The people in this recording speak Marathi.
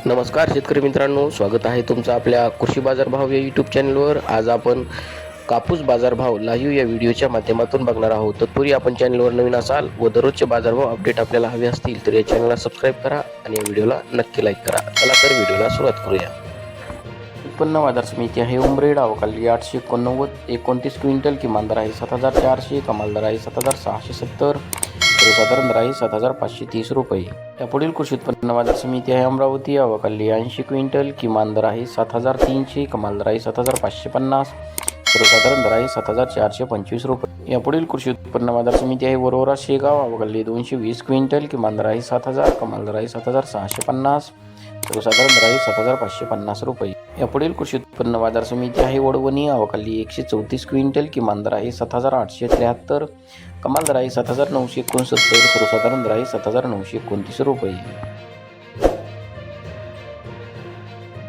नमस्कार शेतकरी मित्रांनो, स्वागत आहे तुमचं आपल्या कृषी बाजारभाव या यूट्यूब चॅनलवर। आज आपण कापूस बाजारभाव लाईव्ह या व्हिडिओच्या माध्यमातून बघणार आहोत। तत्पूर्वी आपण चॅनलवर नवीन असाल व दररोजचे बाजारभाव अपडेट आपल्याला हवे असतील तर या चॅनलला सबस्क्राईब करा आणि या व्हिडिओला नक्की लाईक करा। चला तर व्हिडिओला सुरुवात करूया। उत्पन्न बाजार समिती आहे उमरेड, अवकाली 889, 29 क्विंटल, किमान दर आहे 7400, कमाल दर आहे 7670, सर्वसाधारण दर आहे 7530 रुपये। यापुढील कृषी उत्पन्न बाजार समिती आहे अमरावती, अवकाली 80 क्विंटल, किमान दर आहे 7300, कमाल दर आहे 7550, सर्वसाधारण दर आहे 7425 रुपये। यापुढील कृषी उत्पन्न बाजार समिती आहे वरोरा शेगाव, अवकाली 220 क्विंटल, किमान दर आहे 7000, कमाल दर आहे 7650, सर्वसाधारण दर आहे 7550 रुपये। यापुढील कृषी उत्पन्न बाजार समिती आहे वडवणी, अवकाली 134 क्विंटल, किमान दर आहे 7873, कमाल दर आहे 7969, सर्वसाधारण दर आहे 7929 रुपये।